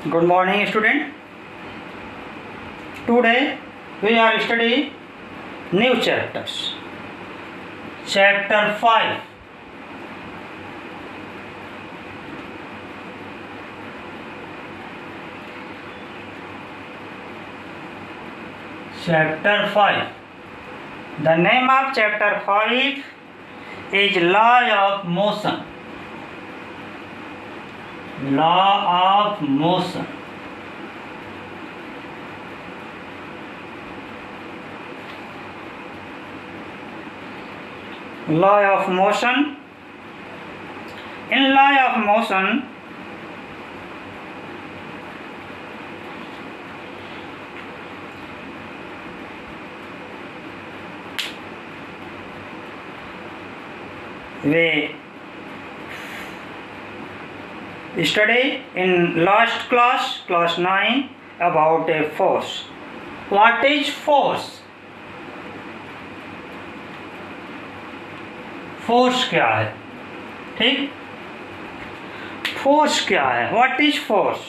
Good morning, student. Today we are studying new chapters. Chapter 5. Chapter 5. The name of chapter 5 is Law of Motion. Law of motion. Law of motion. In law of motion, we study in last class 9 about a force. What is force? Force क्या है? ठीक, force क्या है? What is force?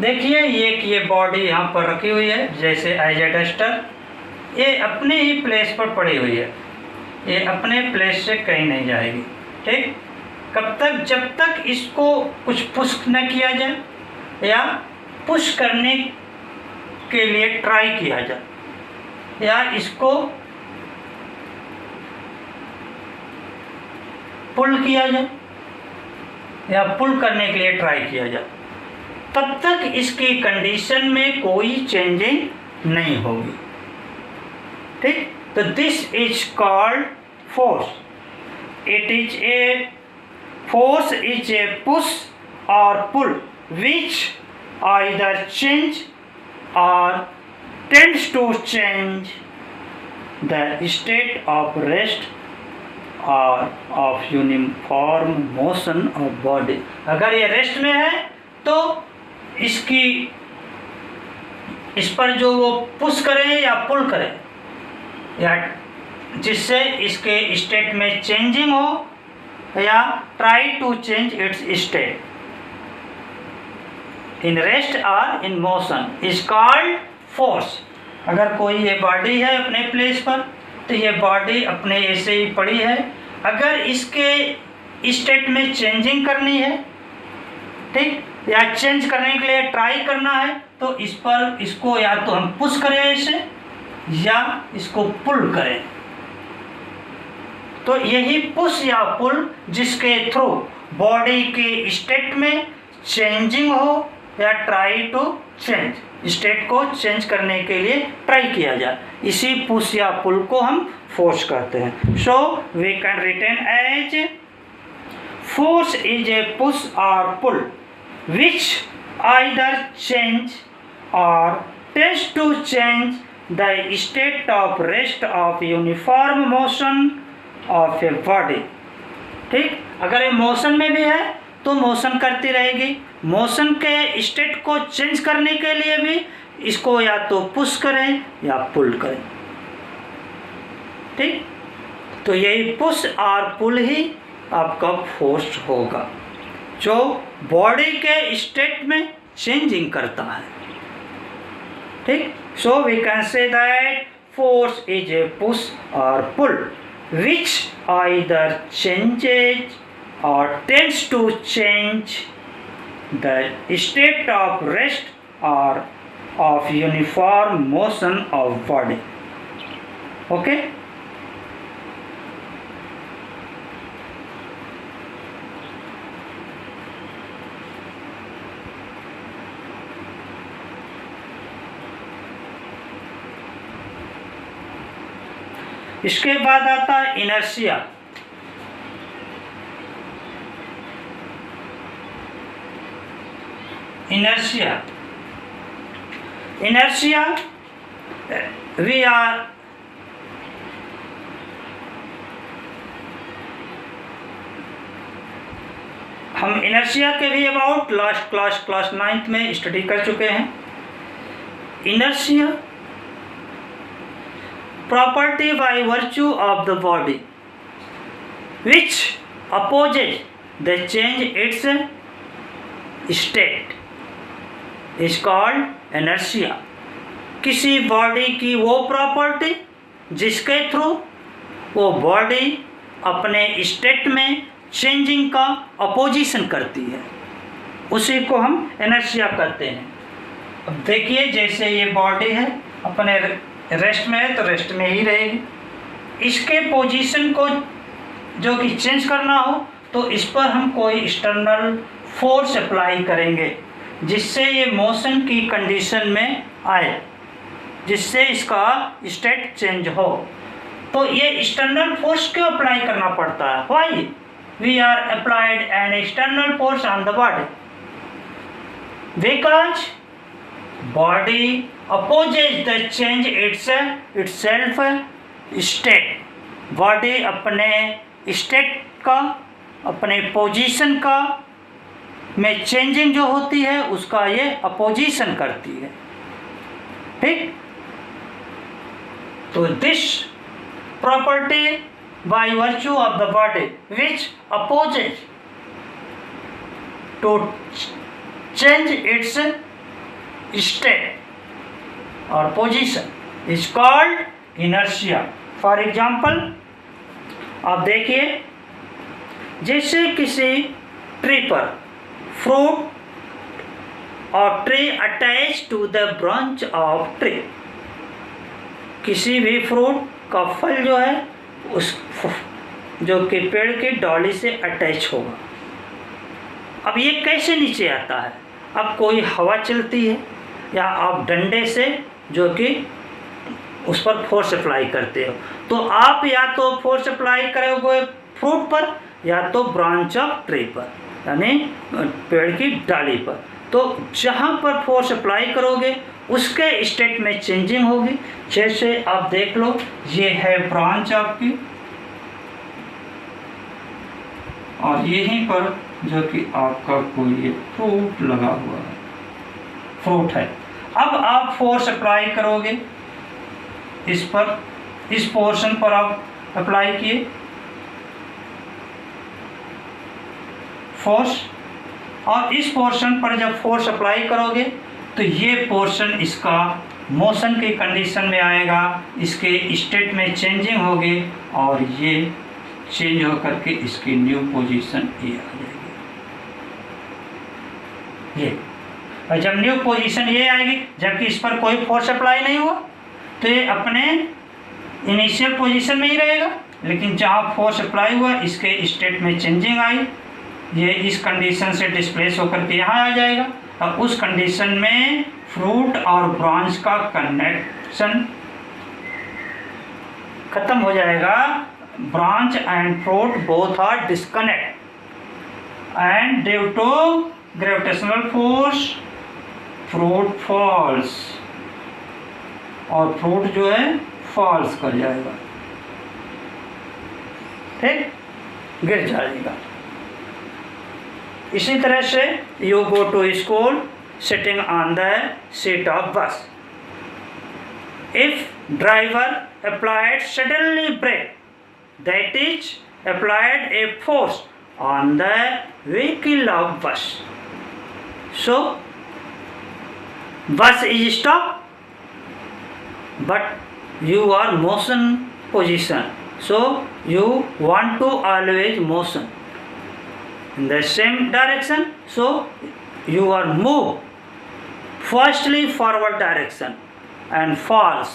देखिए ये body यहाँ पर रखी हुई है जैसे एज ए डस्टर, ये अपने ही प्लेस पर पड़ी हुई है, ये अपने प्लेस से कहीं नहीं जाएगी। ठीक, कब तक? जब तक इसको कुछ पुश न किया जाए या पुश करने के लिए ट्राई किया जाए या इसको पुल किया जाए या पुल करने के लिए ट्राई किया जाए, तब तक इसकी कंडीशन में कोई चेंजिंग नहीं होगी। ठीक, तो this is called force. It is a force is a push or pull which either change or tends to change the state of rest or of uniform motion of body. अगर ये rest में है तो इस पर जो वो push करे या पुल करे या जिससे इसके स्टेट में चेंजिंग हो या try to change its state in rest or in motion is called force. अगर कोई ये बॉडी है अपने प्लेस पर तो ये बॉडी अपने ऐसे ही पड़ी है, अगर इसके स्टेट में चेंजिंग करनी है, ठीक, या चेंज करने के लिए ट्राई करना है तो इसको या तो हम पुश करें ऐसे या इसको पुल करें। तो यही पुश या पुल जिसके थ्रू बॉडी के स्टेट में चेंजिंग हो या ट्राई टू चेंज, स्टेट को चेंज करने के लिए ट्राई किया जाए, इसी पुश या पुल को हम फोर्स कहते हैं। So we can written as force is a push or pull which either change or tends to change the state of rest of uniform motion of a body. ठीक, अगर ये मोशन में भी है तो मोशन करती रहेगी, मोशन के स्टेट को चेंज करने के लिए भी इसको या तो पुश करें या पुल करें। ठीक, तो यही पुश और पुल ही आपका फोर्स होगा जो बॉडी के स्टेट में चेंजिंग करता है। ठीक, so we can say that force is a push or pull which either changes or tends to change the state of rest or of uniform motion of body. Okay? इसके बाद आता है inertia. Inertia we are हम inertia के भी about last class 9th में study कर चुके हैं। Inertia property by virtue of the body which opposes the change its state is called inertia. किसी बॉडी की वो प्रॉपर्टी जिसके थ्रू वो बॉडी अपने स्टेट में चेंजिंग का अपोजिशन करती है, उसी को हम इनर्शिया कहते हैं। अब देखिए, जैसे ये बॉडी है अपने रेस्ट में है तो रेस्ट में ही रहेगी। इसके पोजीशन को जो कि चेंज करना हो तो इस पर हम कोई एक्सटर्नल फोर्स अप्लाई करेंगे जिससे ये मोशन की कंडीशन में आए, जिससे इसका स्टेट चेंज हो। तो ये एक्सटर्नल फोर्स क्यों अप्लाई करना पड़ता है? Why we are applied an external force on the body? Because body opposes the change itself state. Body अपने स्टेट का, अपने पोजीशन का में चेंजिंग जो होती है उसका ये अपोजिशन करती है। ठीक, तो this property by virtue of the body which opposes to change its state or position is called inertia. For example, आप देखिए, जैसे किसी ट्री पर fruit or tree attach to the branch of tree, किसी भी फ्रूट का फल जो है उस जो कि पेड़ की डाली से अटैच होगा। अब ये कैसे नीचे आता है? अब कोई हवा चलती है या आप डंडे से जो कि उस पर फोर्स अप्लाई करते हो, तो आप या तो फोर्स अप्लाई करोगे फ्रूट पर या तो ब्रांच ऑफ ट्री पर, यानी पेड़ की डाली पर। तो जहाँ पर फोर्स अप्लाई करोगे उसके स्टेट में चेंजिंग होगी। जैसे आप देख लो, ये है ब्रांच आपकी और यहीं पर जो कि आपका कोई ये फ्रूट लगा हुआ है, फ्रूट है। अब आप फोर्स अप्लाई करोगे इस पर, इस पोर्शन पर आप अप्लाई किए फोर्स, और इस पोर्शन पर जब फोर्स अप्लाई करोगे तो ये पोर्शन इसका मोशन की कंडीशन में आएगा, इसके स्टेट में चेंजिंग होगी और ये चेंज होकर के इसकी न्यू पोजीशन ये आ जाएगी। ये और जब न्यू पोजीशन ये आएगी, जबकि इस पर कोई फोर्स अप्लाई नहीं हुआ, तो ये अपने इनिशियल पोजीशन में ही रहेगा। लेकिन जहाँ फोर्स अप्लाई हुआ इसके स्टेट में चेंजिंग आई, ये इस कंडीशन से डिस्प्लेस होकर के यहाँ आ जाएगा और उस कंडीशन में फ्रूट और ब्रांच का कनेक्शन खत्म हो जाएगा। Branch and fruit both are disconnect and due to gravitational force fruit falls, और फ्रूट जो है फॉल्स कर जाएगा, ठीक, गिर जाएगा। इसी तरह से you go to school sitting on the seat of bus. If driver applied suddenly brake, that is applied a force on the vehicle of bus, so bus is stopped, but you are motion position, so you want to always motion in the same direction, so you are move firstly forward direction and falls।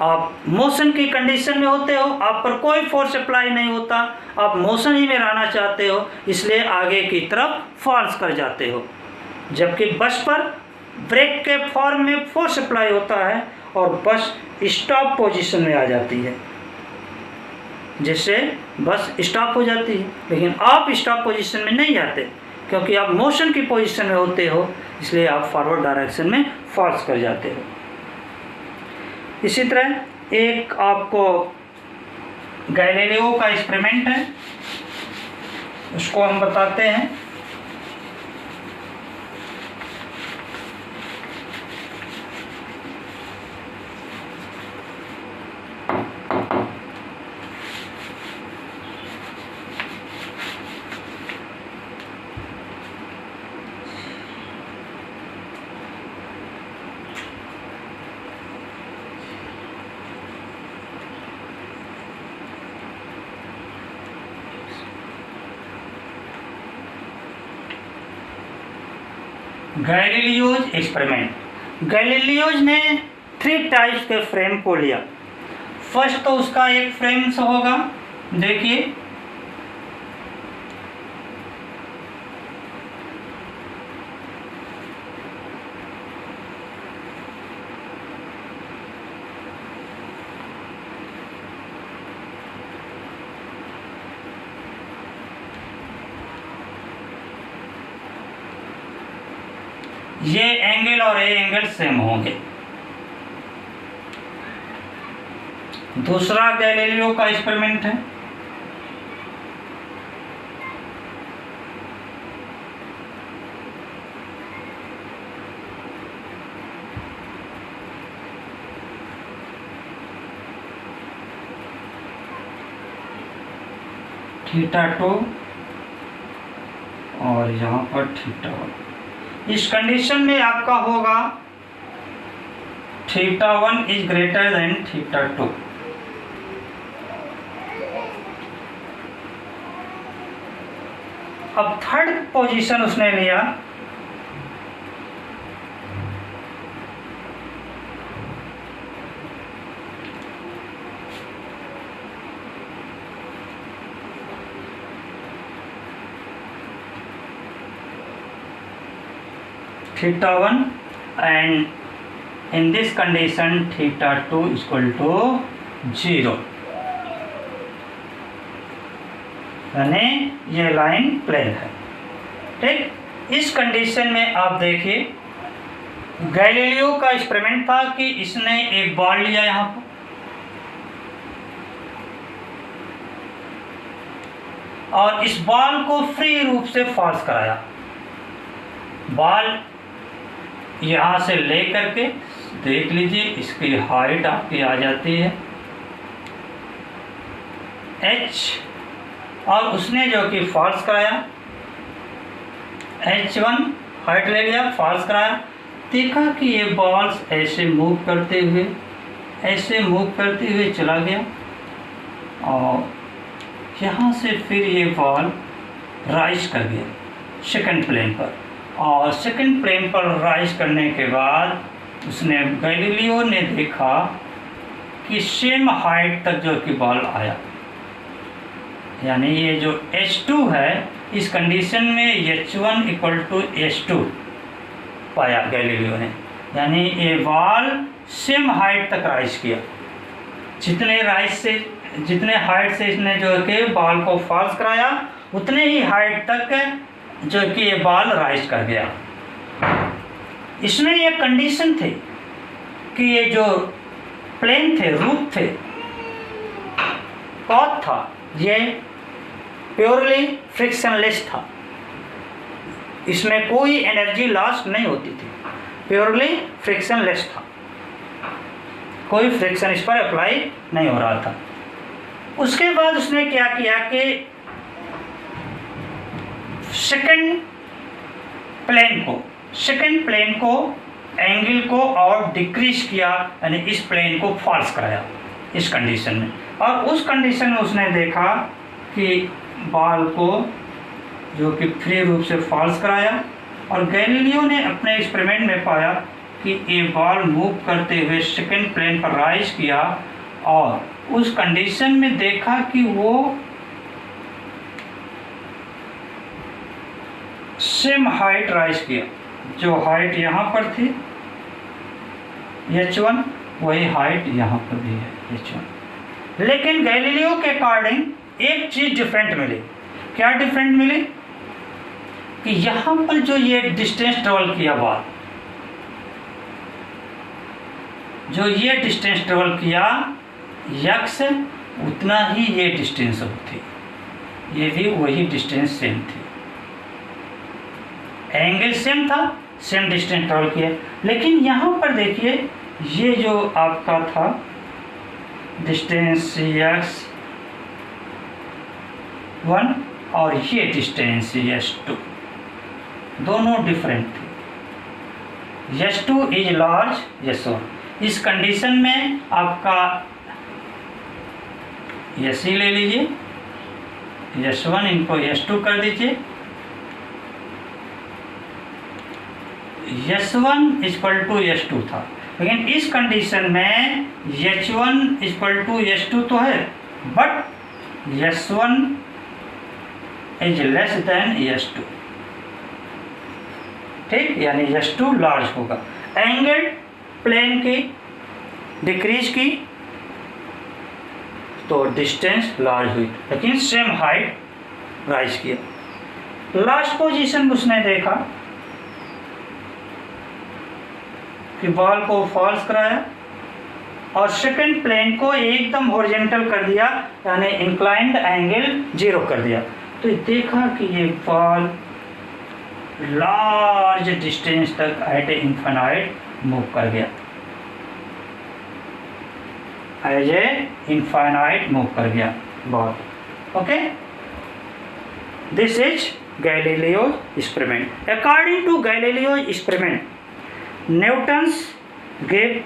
आप motion की condition में होते हो, आप पर कोई force apply नहीं होता, आप मोशन ही में रहना चाहते हो, इसलिए आगे की तरफ फॉल्स कर जाते हो। जबकि बस पर ब्रेक के फॉर्म में फोर्स अप्लाई होता है और बस स्टॉप पोजीशन में आ जाती है, जिससे बस स्टॉप हो जाती है। लेकिन आप स्टॉप पोजीशन में नहीं जाते क्योंकि आप मोशन की पोजीशन में होते हो, इसलिए आप फॉरवर्ड डायरेक्शन में फॉल्स कर जाते हो। इसी तरह एक आपको गैलीलियो का एक्सपेरिमेंट है, उसको हम बताते हैं। Galileo's experiment. गैलीलियोज ने 3 टाइप्स के फ्रेम को लिया। फर्स्ट तो उसका एक फ्रेम से होगा, देखिए ये एंगल और ए एंगल सेम होंगे। दूसरा गैलीलियो का एक्सपेरिमेंट है, θ2 और यहाँ पर θ1। इस कंडीशन में आपका होगा θ1 इज ग्रेटर देन θ2। अब थर्ड पोजीशन उसने लिया, θ1 and in this condition θ2 is equal to 0, यानी ये लाइन प्लेन है। ठीक, इस कंडीशन में आप देखिए गैलीलियो का एक्सपेरिमेंट था कि इसने एक बॉल लिया यहाँ पर और इस बॉल को फ्री रूप से फॉल्स कराया। बॉल यहाँ से ले करके देख लीजिए, इसकी हाइट आपकी आ जाती है h, और उसने जो कि फॉल्स कराया h1 हाइट ले लिया, फॉल्स कराया, देखा कि ये बॉल्स ऐसे मूव करते हुए चला गया और यहाँ से फिर ये बॉल राइज कर गया सेकंड प्लेन पर, और सेकंड प्लेन पर राइज करने के बाद उसने गैलीलियो ने देखा कि सेम हाइट तक जो कि बॉल आया, यानी ये जो H2 है इस कंडीशन में H1 इक्वल टू H2 पाया गैलीलियो ने, यानी ये बॉल सेम हाइट तक राइज किया। जितने हाइट से इसने जो कि बॉल को फॉल्स कराया उतने ही हाइट तक जो कि ये बॉल राइज कर गया। इसमें ये कंडीशन थी कि ये जो प्लेन थे, रूप थे, पॉथ था, ये प्योरली फ्रिक्शनलेस था, इसमें कोई एनर्जी लॉस नहीं होती थी, प्योरली फ्रिक्शनलेस था, कोई फ्रिक्शन इस पर अप्लाई नहीं हो रहा था। उसके बाद उसने क्या किया कि सेकंड प्लेन को एंगल को और डिक्रीज किया, यानी इस प्लेन को फॉल्स कराया इस कंडीशन में, और उस कंडीशन में उसने देखा कि बॉल को जो कि फ्री रूप से फॉल्स कराया, और गैलीलियो ने अपने एक्सपेरिमेंट में पाया कि ये बॉल मूव करते हुए सेकंड प्लेन पर राइज किया, और उस कंडीशन में देखा कि वो सेम हाइट राइज किया, जो हाइट यहाँ पर थी H1 वही हाइट यहाँ पर भी है H1। लेकिन गैलीलियो के अकॉर्डिंग एक चीज़ डिफरेंट मिली। क्या डिफरेंट मिली? कि यहाँ पर जो ये डिस्टेंस ट्रेवल किया बॉल, जो ये डिस्टेंस ट्रेवल किया x, उतना ही ये डिस्टेंस थी, ये भी वही डिस्टेंस सेम थी, एंगल सेम था, सेम डिस्टेंस ट्रेवल किया। लेकिन यहाँ पर देखिए ये जो आपका था डिस्टेंस x1 और ये डिस्टेंस S2 दोनों डिफरेंट थे। S2 is large S1। इस कंडीशन में आपका SE ले लीजिए, S1 इनको S2 कर दीजिए, S1 इक्वल टू S2 था, लेकिन इस कंडीशन में H1 इक्वल टू S2 तो है, but S1 is less than S2, ठीक, यानी S2 लार्ज होगा। एंगल प्लेन की डिक्रीज की तो डिस्टेंस लार्ज हुई, लेकिन सेम हाइट राइज किया। लास्ट पोजीशन उसने देखा कि बॉल को फॉल्स कराया और सेकंड प्लेन को एकदम हॉरिजॉन्टल कर दिया, यानी इंक्लाइंड एंगल 0 कर दिया। तो देखा कि ये बॉल लार्ज डिस्टेंस तक एट ए इनफाइनाइट मूव कर गया, एज ए इनफाइनाइट मूव कर गया ball. Okay, this is Galileo experiment. According to Galileo experiment, Newton's gave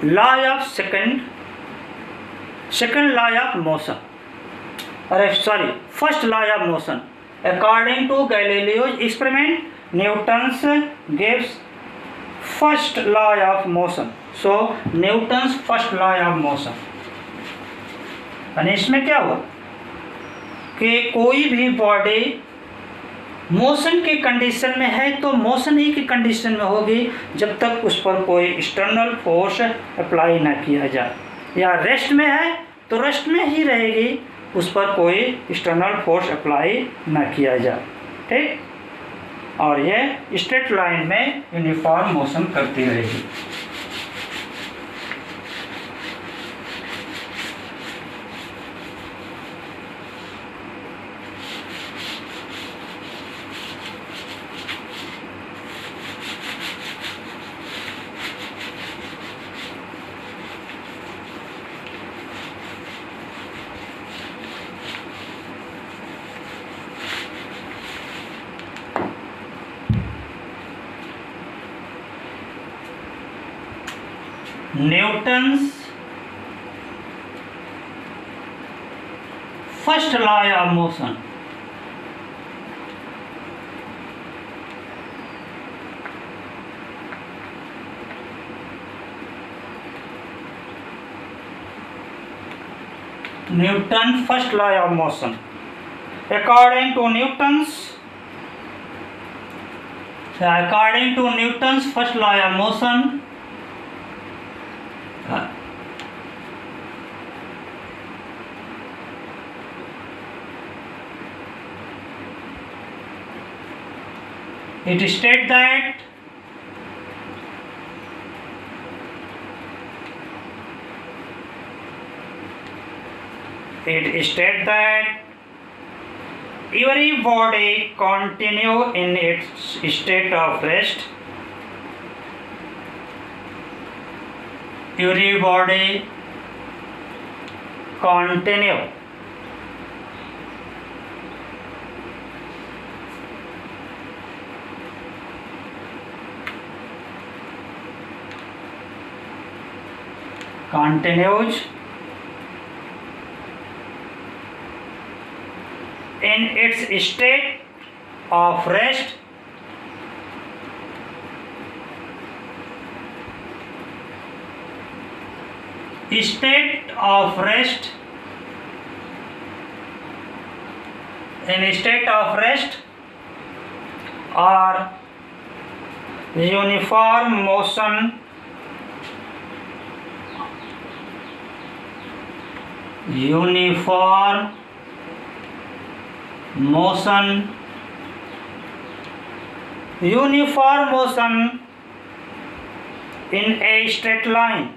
law of second law of motion, first law of motion. According to Galileo's experiment, Newton's gives first law of motion. So Newton's first law of motion, और इसमें क्या हुआ कि कोई भी body motion की condition में है तो मोशन ही की कंडीशन में होगी जब तक उस पर कोई एक्सटर्नल फोर्स अप्लाई ना किया जाए, या रेस्ट में है तो रेस्ट में ही रहेगी, उस पर कोई एक्सटर्नल फोर्स अप्लाई ना किया जाए, ठीक। और ये स्ट्रेट लाइन में यूनिफॉर्म मोशन करती रहेगी। Newton's first law of motion, Newton's first law of motion. According to Newton's first law of motion, it states that every body continue in its state of rest. Every body continue continues in its state of rest state of rest in state of rest or uniform motion in a straight line.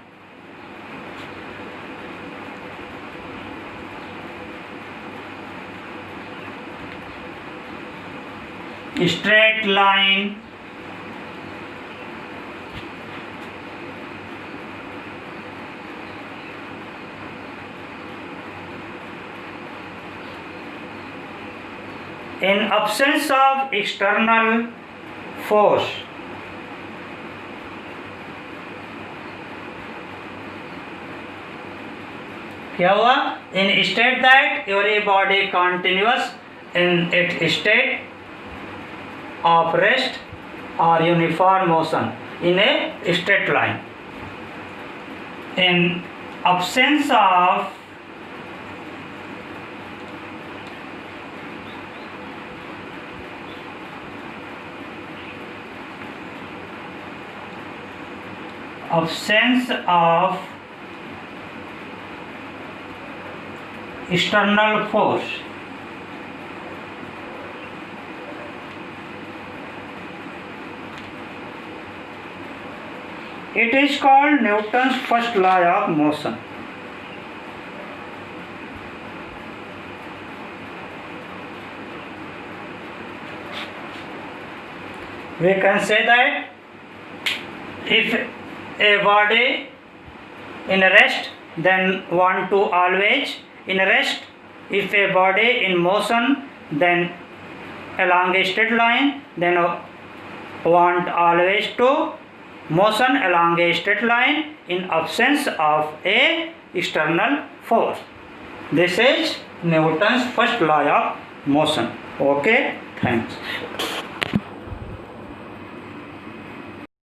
Straight line in absence of external force. क्या हुआ? In state that every body continuous in its state of rest or uniform motion in a straight line. In absence of external force, it is called Newton's first law of motion. We can say that if a body in rest, then want to always in rest. If a body in motion, then along a straight line, then want always to motion along a straight line in absence of a external force. This is Newton's first law of motion. Okay, thanks.